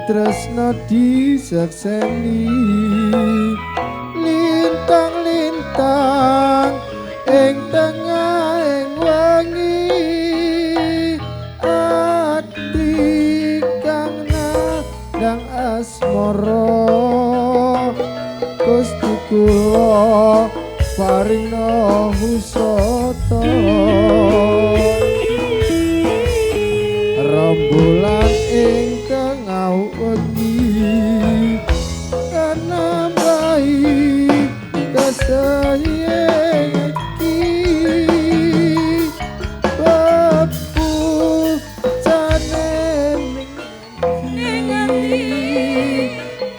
tresno disekseni lintang-lintang ing tengah ing wengi ati kang nadang asmara Gusti kula paringna husata rembulan ing tengah wengi kanambahi kasayang iki bebu jane ning ati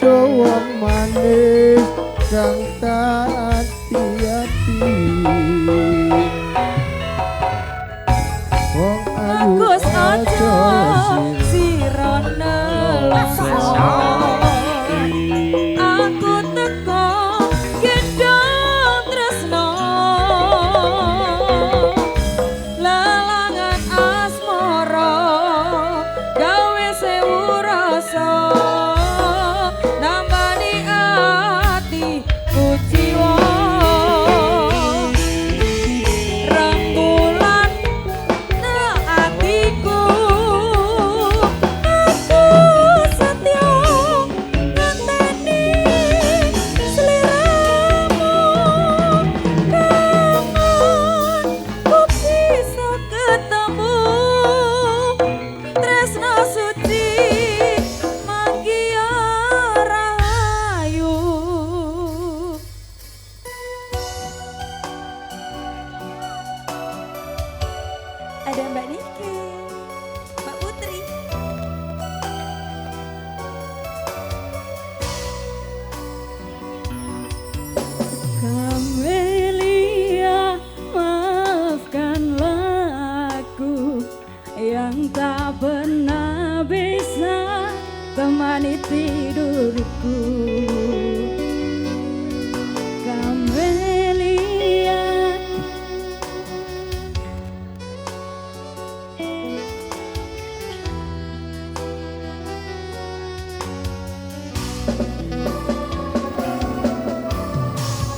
dawang manis kang tak ati-ati wong ayu aja sira nelasa aku teko gendong tresno lelangan asmara gawe sewu rasa nambani ati kuciwa rembulan ne atiku aku setya ngenteni sliramu kangen ku bisa ketemu tresno suci manggiya rahayu ada Mbak Niki, Mbak Putri. Kamelia, maafkanlah aku yang tak pernah bisa temani tidurku. Kamelia,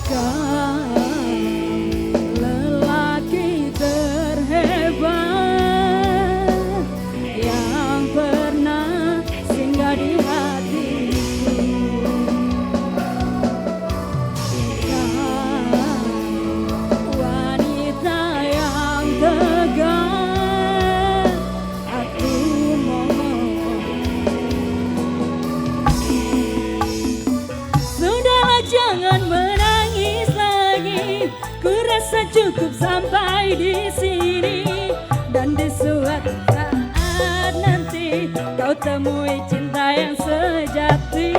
kau lelaki terhebat yang pernah singgah di hatiku. Kau wanita yang tegar, aku mohon sudahlah jangan menangis lagi. Ku rasa cukup sampai di sini dan di suatu saat nanti kau temui cinta yang sejati.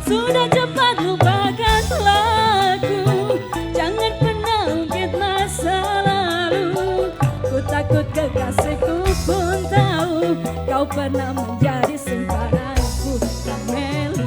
Sudah cepat lupakanlah aku, jangan pernah ungkit masa lalu. Ku takut kekasihku pun tahu kau pernah menjadi simpananku, Kamelia.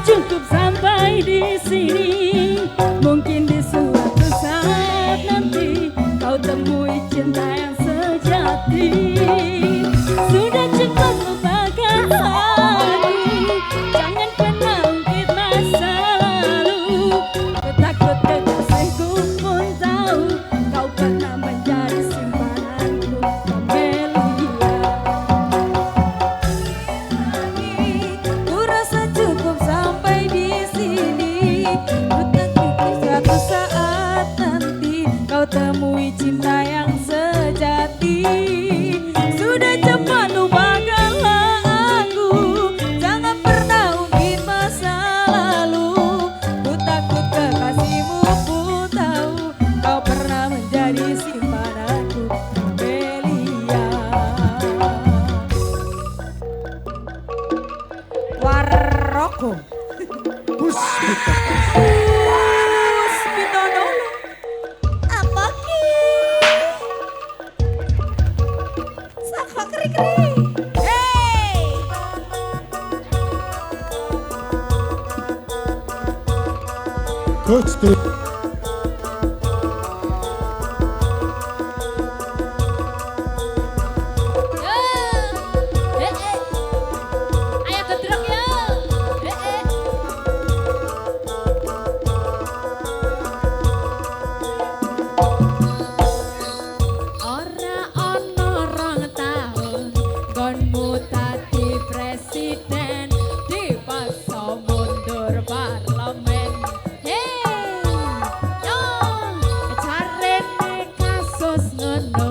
Cukup sampai di sini. Mungkin di suatu saat nanti kau temui cinta yang sejati. Sudah cepat lupakan aku, jangan pernah ungkit masa lalu. Ku takut kekasihku pun tahu kau pernah menjadi simpananku, Kamelia. kau temui cinta yang sejati. Sudah cepat lupakanlah aku, jangan pernah ungkit masa lalu. Ku takut kekasihmu pun tahu kau pernah menjadi simpananku, Belia. Waroko Puspita. Puspitono. Apa ki? Saka keri-keri. Hey! Coach to Ayo gedrok ya. Ora ana rong taun nggonmu dadi presiden, dipaksa mundur parlemen. Hey, yo, carene kasus ngono,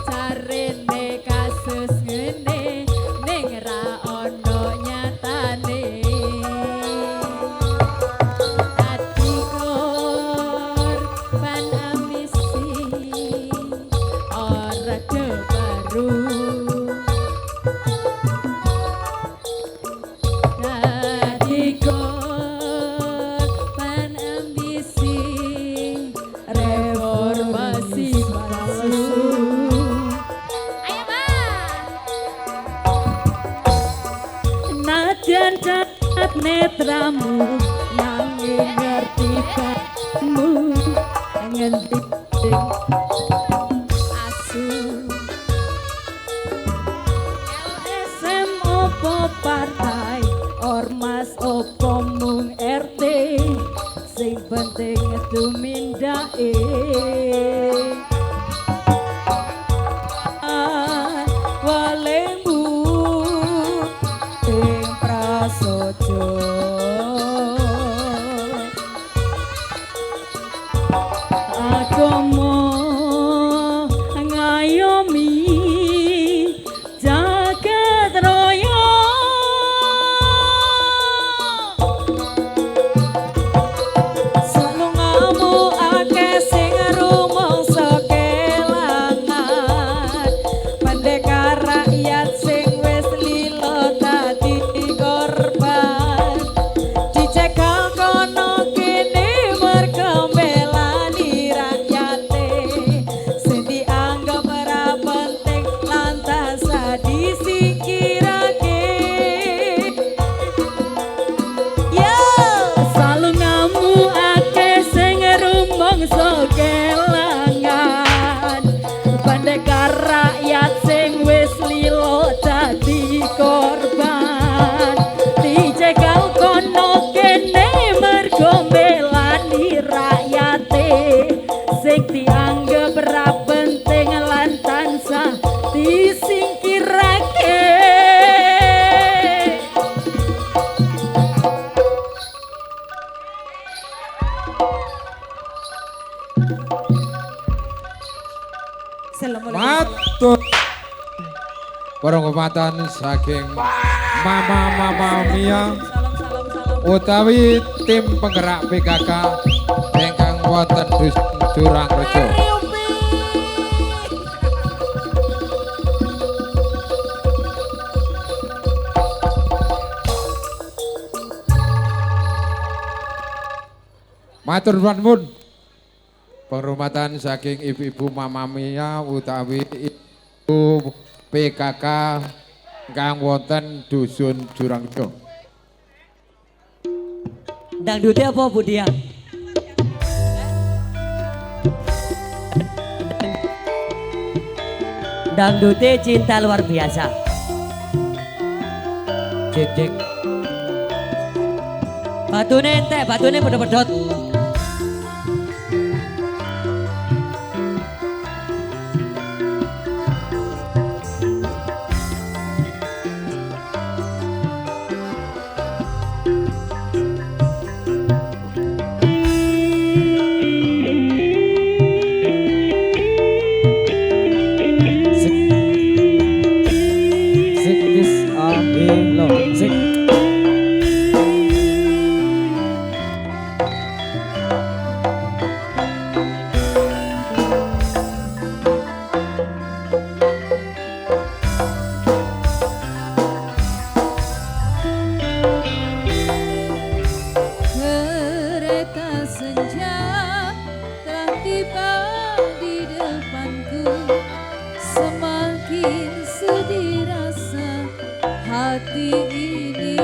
carene kasus ngene, ning ra ono nyatane. Dadi korban ambisi, ora baru. Dadi korban ambisi, reformasi palsu. Ayo Nadyan cat netramu, nanging ngerti kamu, ngerti asu. LSM opo partai, ormas opo mung RT, sing penting tumindake. Walemu ing prasaja, agama ngayomi jagat raya. Selungamu akeh sing rumangsa kelangan, pendekar rakyat sing wis lila dadi korban, dicegal kono kene merga mbelani rakyate, sing dianggap ora penting lantas disingkirake. Yo, salungamu akeh sing rumangsa kelangan, pendekar rakyat sing wis lilo dadi korban, dicegal kono kene mergo mbelani rakyate, sing dianggap ra penting lan tansah disingkirake. Assalamualaikum. matur penghormatan saking Mama Mia utawi tim penggerak PKK ingkang wonten Dusun Jurangrejo. Matur nuwun penghormatan saking ibu-ibu Mama Mia utawi ibu PKK kang wonten Dusun Jurangrejo. Dangdute apa Bu Dian? Dangdute cinta luar biasa. Cedek. Batune entek, batune pedot-pedot. tiba di depanku, semakin sedih rasa hati ini.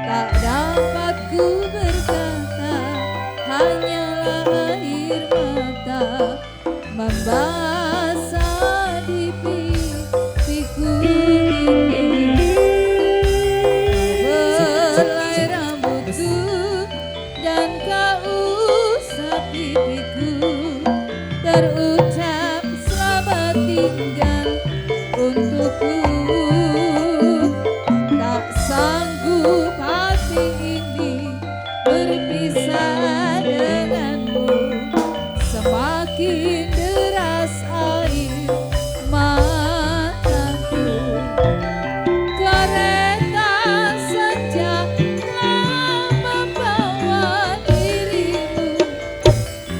Tak dapat ku berkata, hanyalah air mata membasah di pipiku ini. Belai rambutku dan kau usap pipiku, terucap selamat tinggal untukku. Tak sanggup hati ini berpisah denganmu, semakin deras air mataku. Kereta senja telah membawa dirimu,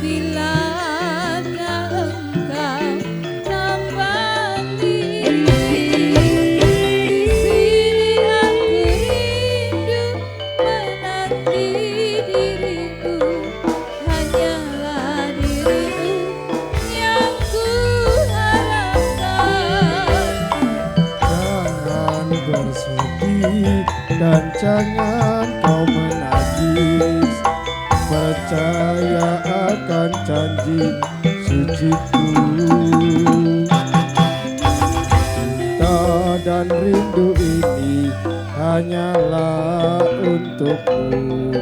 bilakah engkau kembali? Di sini aku rindu menanti dirimu, hanyalah dirimu yang ku harapkan. Jangan bersedih dan jangan kau menangis, percaya akan janji suciku. Cinta dan rindu ini hanyalah untukmu,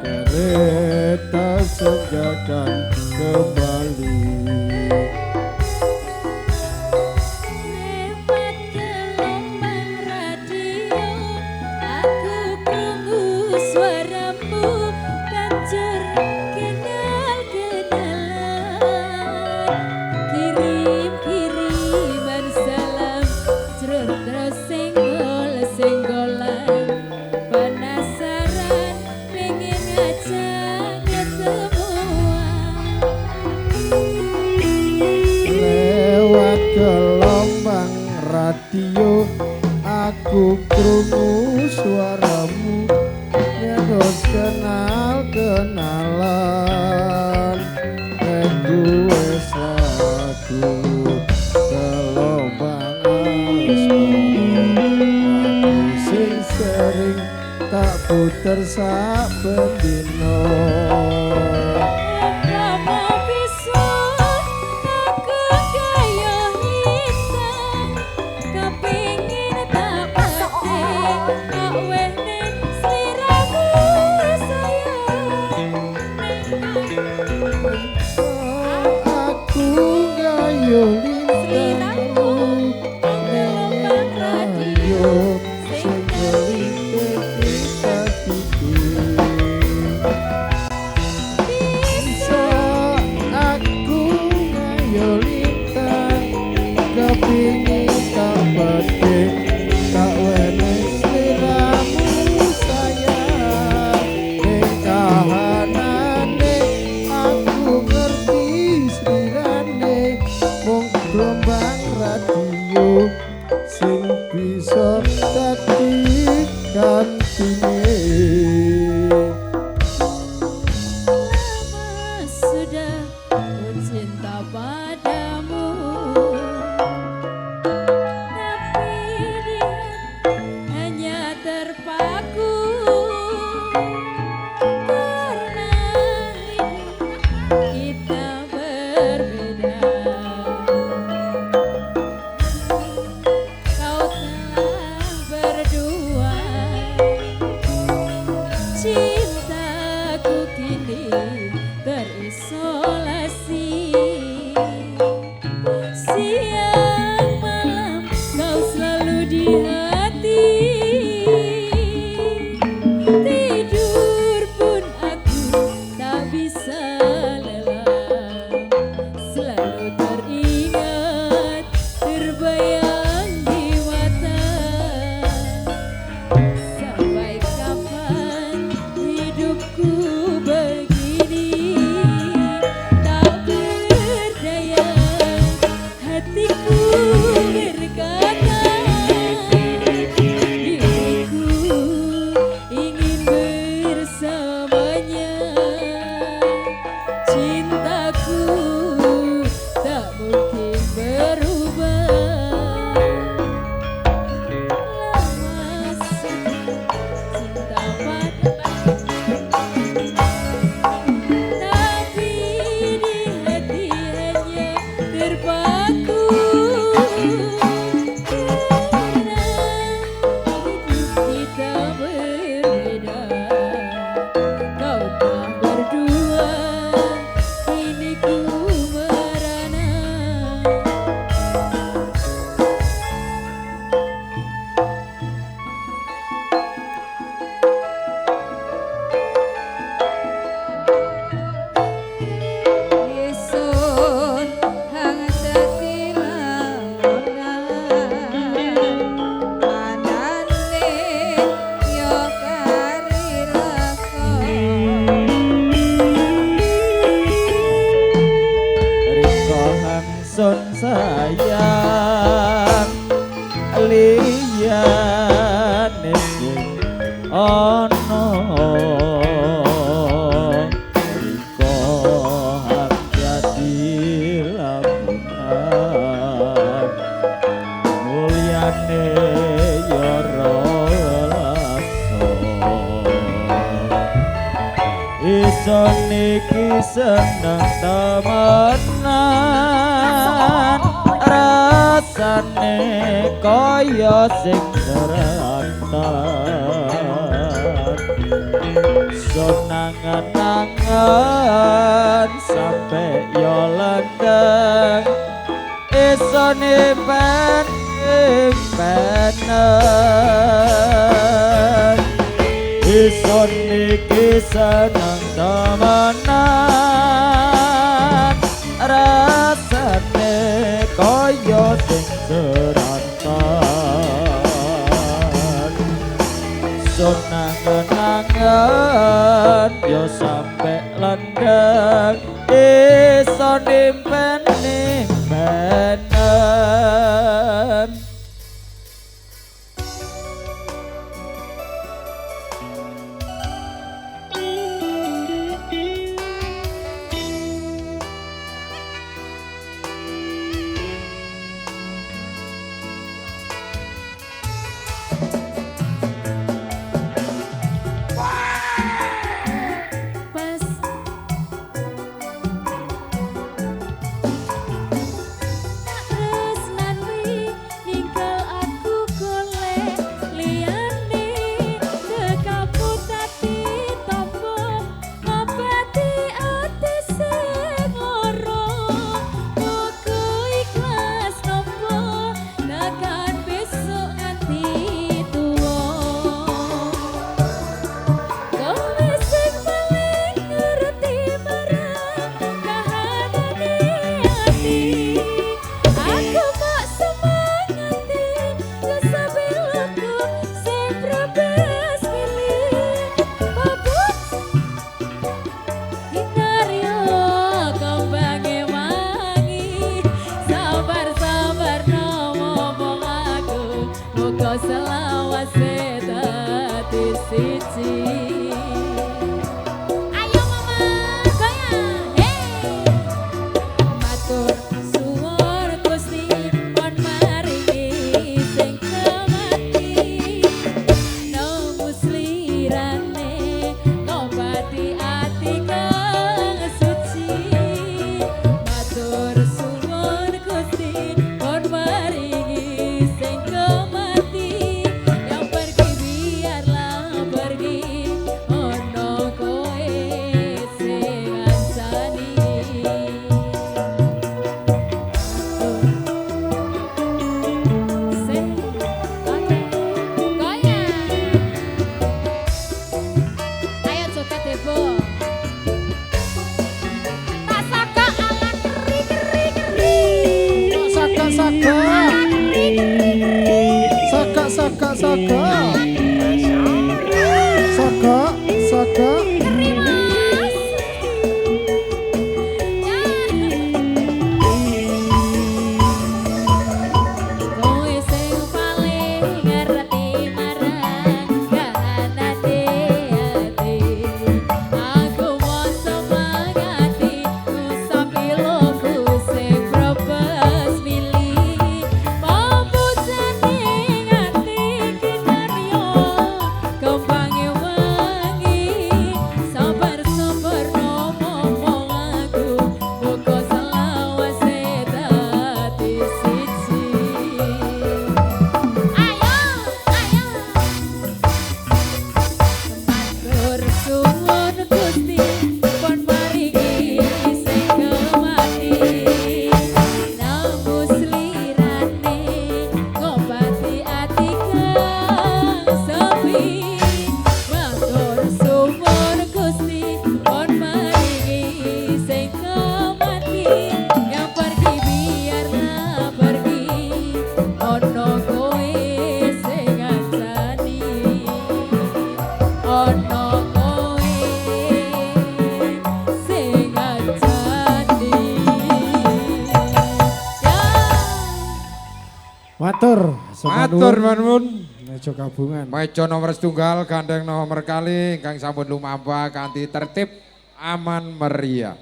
kereta senja kan kembali. Lewat gelombang radio, aku krungu suaramu hancur kenal-kenalan. Kirim-kiriman salam, terus senggol-senggolan. Penasaran pengen ngajak ketemuan. Lewat gelombang radio aku krungu suaramu, terus kenal-kenalan. Aku wes lagu gelombang asmara, aku sing sering tak puter sak bendino. Ramo pisan aku kaya hitam, kepingin tak pati tak wene sliramu sayang. Aku gayo lintangmu ning radio sing kelintek kita pikir. Bisa aku gayo lintang, kepingin tak petik tak wene sliramu sayang. Ning kahanane aku ngerti slirane, mung gelombang radio sing bisa dadi gantine. Lama sudah ku cinta padamu, tapi dia hanya terpaku karena kita berbeda. Kau telah berdua, cintaku kini terisolasi. Siang malam kau selalu di hati, tidur pun aku tak bisa lelap, selalu teringat terbayang di mata. Sampai kapan hidupku begini, tak beri seneng temenan rasane kaya sing serantan sonangan-angan sampe yo lendeng isone penen ison iki seneng temenan rasane kaya sing serantan sonangan yo sampe lendeng ison impen-impenan. Selawase dadi siji. Ayo mama goyang, hey. Matur suwun Gusti pon maringi sing kemati. Nembus lirane ngobati ati kang suci. Matur suwun Gusti pon maringi sing kemati. Saka Kowe sing paling ngerti marang kahanane ati. Aku mau semangati ngusapi loku sing probes milih. Pembujane ati kinar yang pergi biarlah pergi ono kowe sing ngancani ono kowe sing ngancani ya Matur, Matur nuwun. Meja gabungan. Meja nomor setunggal gandeng nomor kali ingkang sampun lumampah kanthi tertib aman meriah.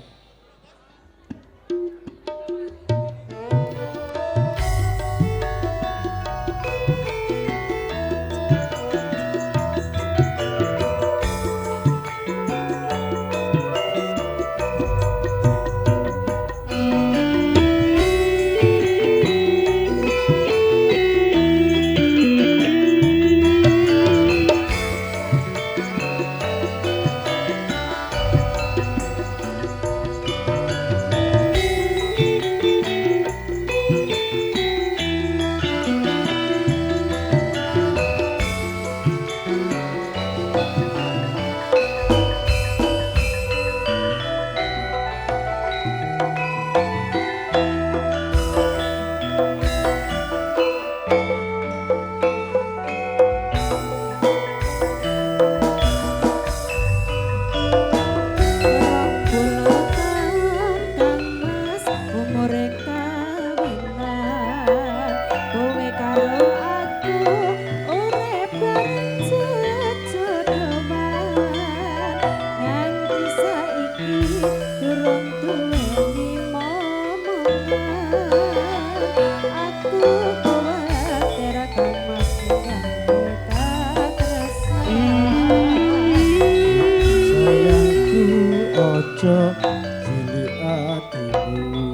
Ojo cilik atimu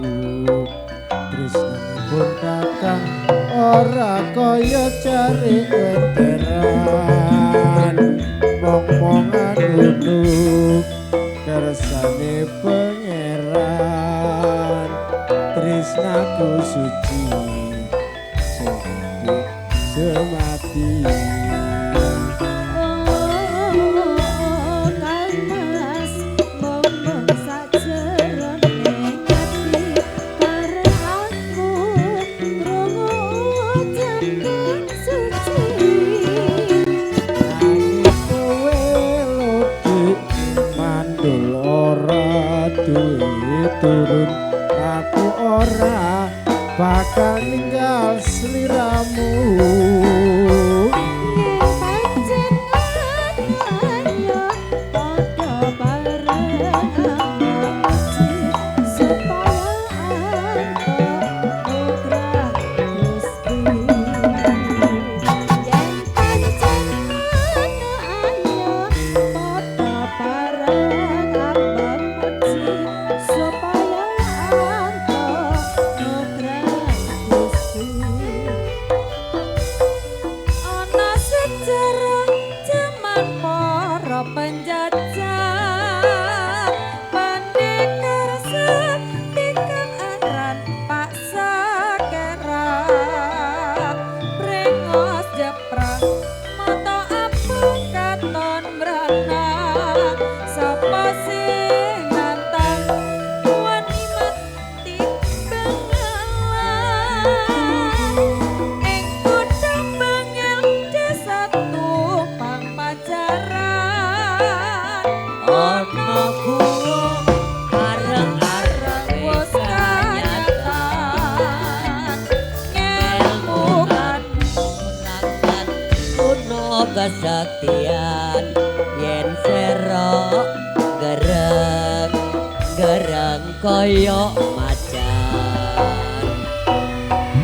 tresnanipun kakang ora kaya cari enteran mong-mongan gunung kersane pangeran tresnaku suci semati semati turun aku ora bakal ninggal sliramu kesaktian yen sero gereng gereng koyo macan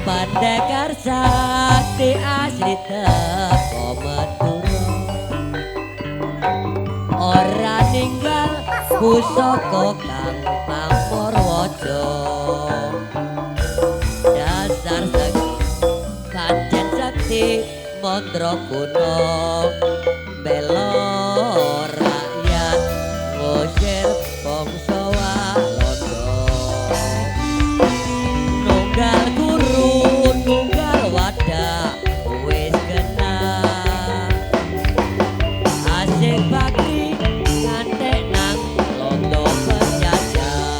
pendekar sakti asli teko Madura ora ninggal pusaka kang pamorwaja dasar sakti pancen sakti Mandra kuno bela rakyat ngusir bangsa Walanda nunggal guru nunggal wadah wis genah asik bakti ngantek nang londo penjajah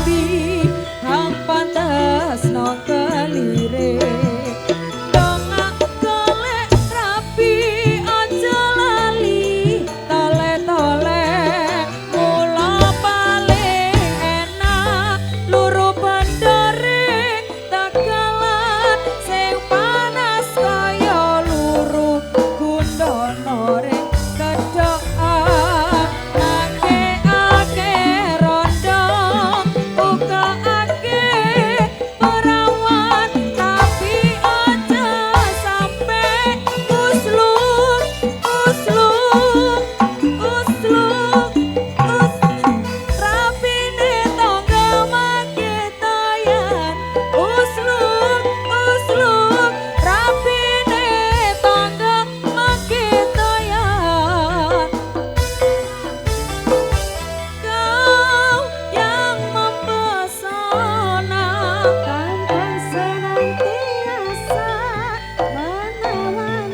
rabi hang pantes no kelirik dongak golek rabi aja lali tole-tole mula paling enak luru bandaring Tegalan sing panas kaya luru Gundana ring kedhokan ake-ake rondo buka-ake perawan tapi aja sampe usluk rapine tangga maketayan usluk rapine tangga maketayan kau yang mempesona tampan senantiasa menawan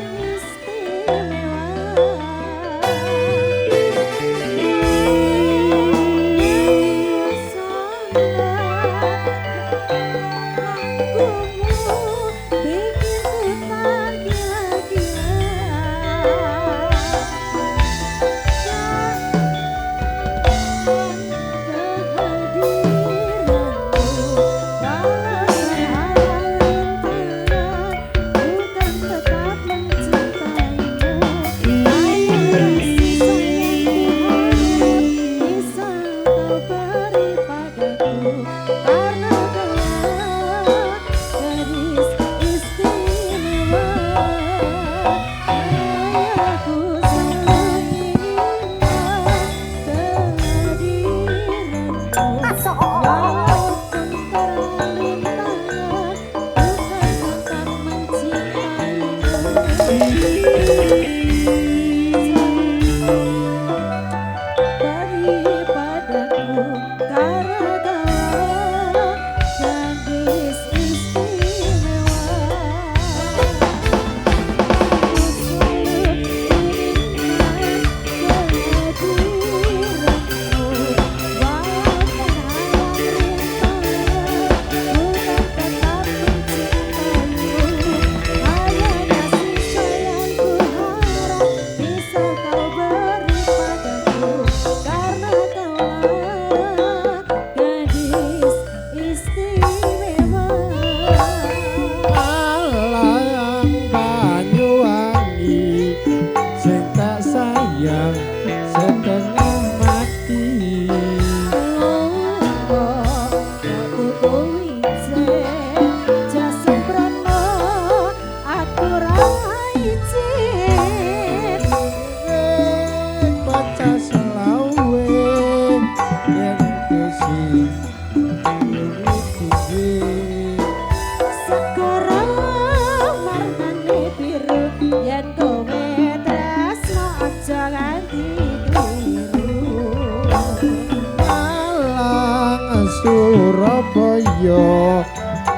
Surabaya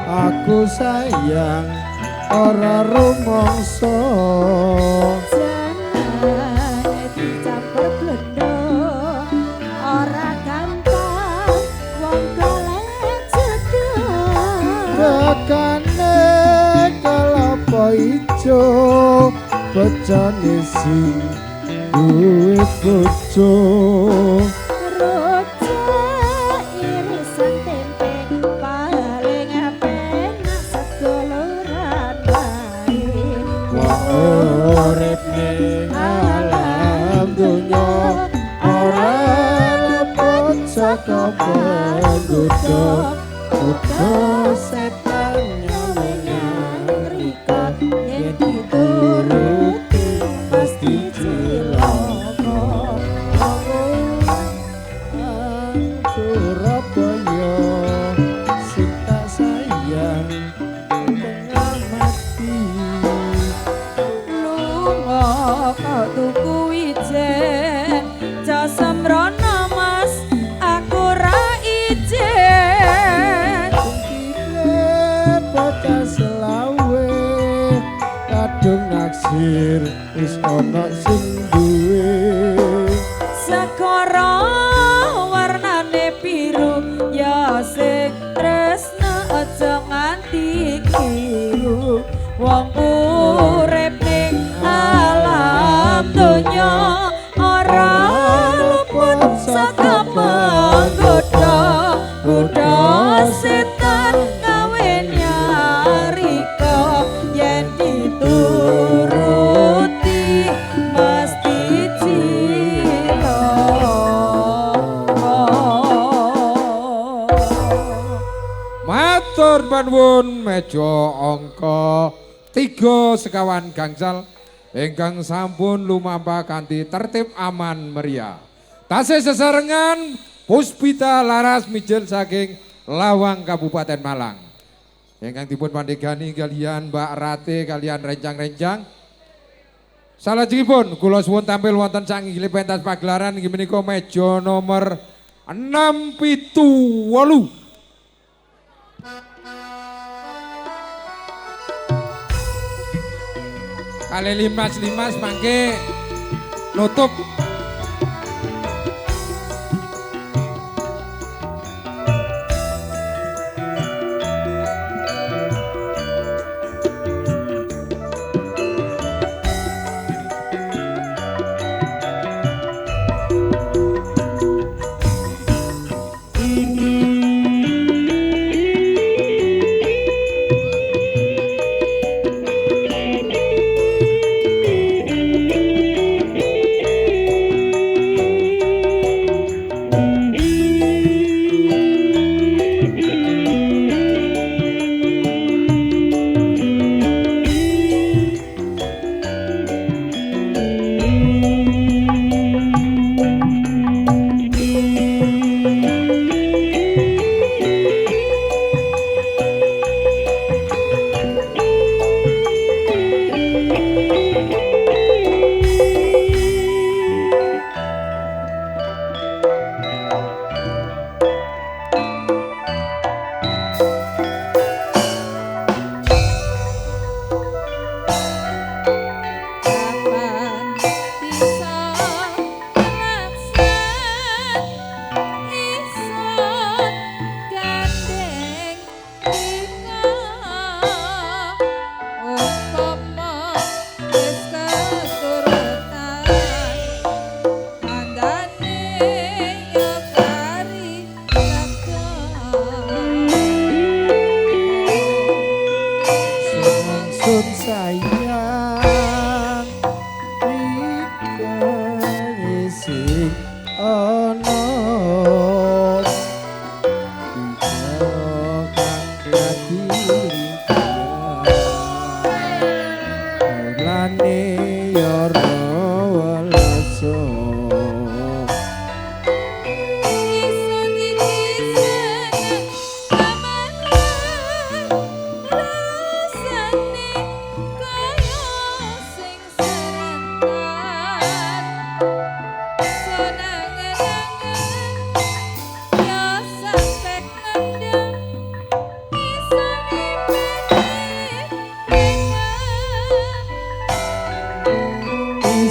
aku sayang ora rumangsa jangan dicampur blondo ora gampang wong golek jodoh tekane kelapa ijo bocane sing duwe bojo urip ning alam dunya ora lepot saka penggoda kudu setan nyamengan rika yen dituruti pasti cilaka Surabaya sing tak sayang tengah mati kau tuku wijen jasa mrono mas aku ra ijen bocah selawe kadung naksir wis ana sing duwe segara warnane biru ya sing tresno aja nganti kliru wong urip ning alam donya ora luput saka panggoda kuda setan gawe nyarika yen dituruti mesti Matur panuwun meja angka 3 sekawan gangsal ingkang sampun lumampah kanthi tertib aman meriah. Tasih sesarengan Puspita Laras mijil saking Lawang Kabupaten Malang. Ingkang dipun pandegani kalian Mbak Rate kalian rencang-rencang. Salajengipun kula suwun tampil wonten sanggile pentas pagelaran inggih menika meja nomor 678. Kali limas mangke nutup.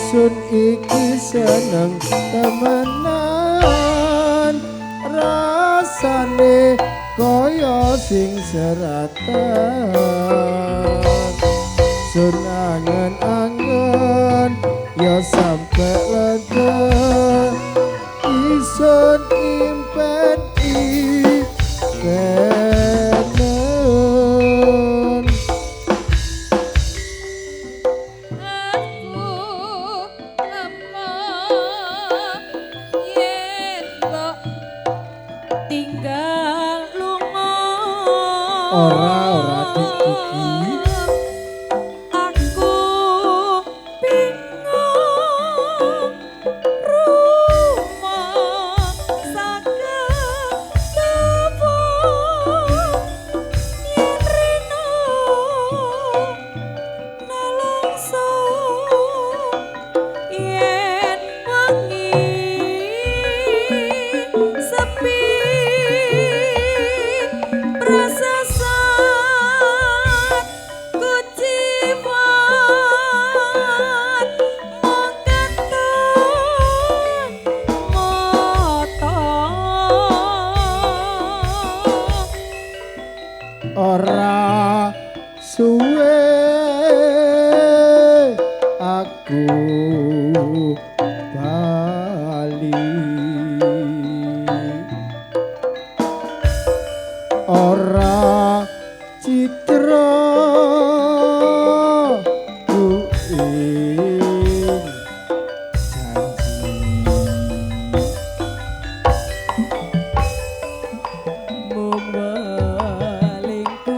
Sun iki seneng temenan rasane kaya sing seratan sun angen-angen ya sampe lega isun impen ora dikiki aku bingung rumah saged tepung yen rino nalongso yen wengi sepi prasasa ora suwe aku bali ora citra ku ing janji membalingku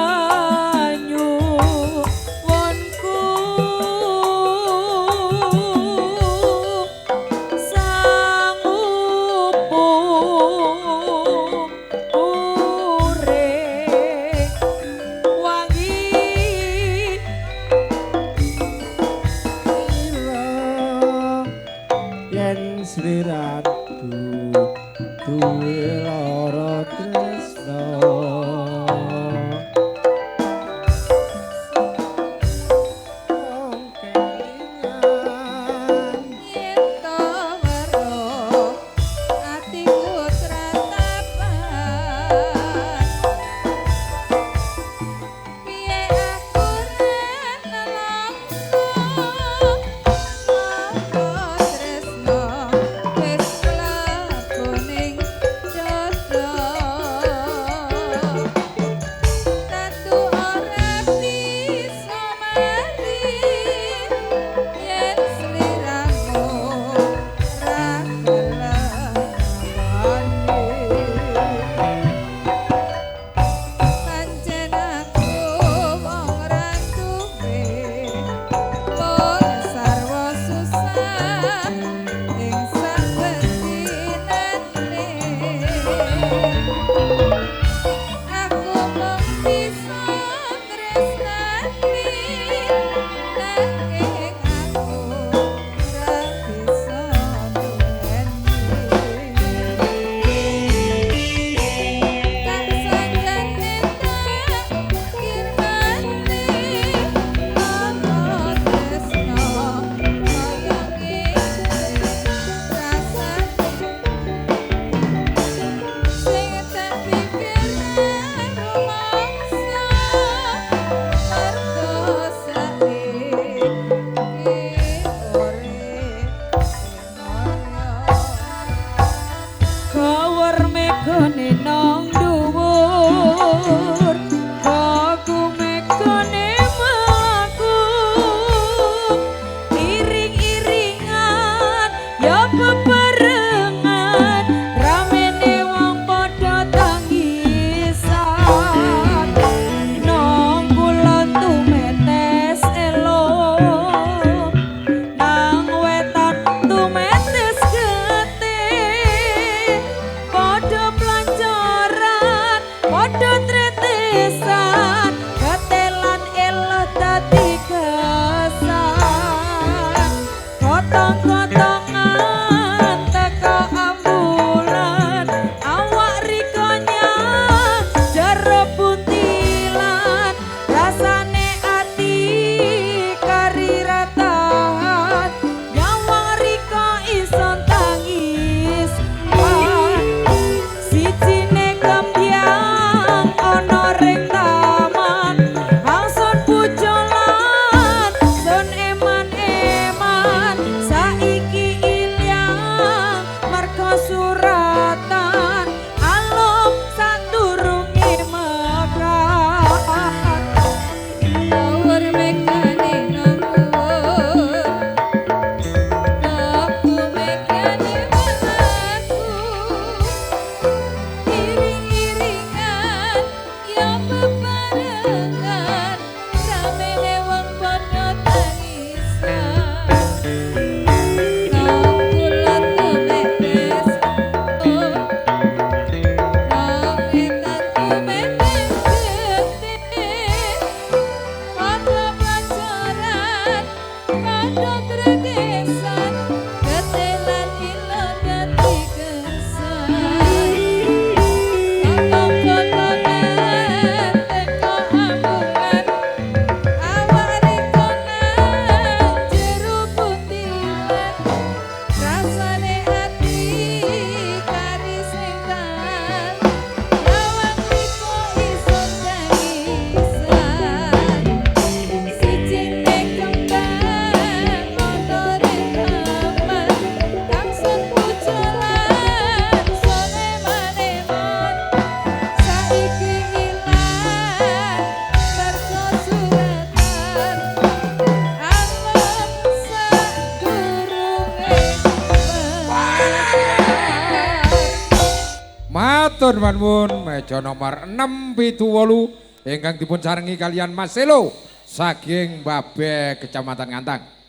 banyu wonku sangupung urip wangi yen sliraku duwe lara tresno yen to weruh atiku tratapan piye aku ren tresno wis mlebu ning dodo tatu ora bisa mari yen sliramu ra gelem pancen aku wong ra duwe pun sarwa susah ing sabentinane aku mung bisa tresnani nanging aku ra bisa duweni tak sanjane tak kirmane ana tresno kaya ngene rasane sing tak pikir rumangsa mergo saiki Kawar megane nang dhuwur aku megane mlaku iring-iringan ya bebarengan ramene wong padha tangisan nang kula tumetes elok nang wetan tumetes getih padha planjo Matur nuwun meja nomor 678 ingkang dipun sarengi kalian Mas Selo saking Babek Kecamatan Ngantang.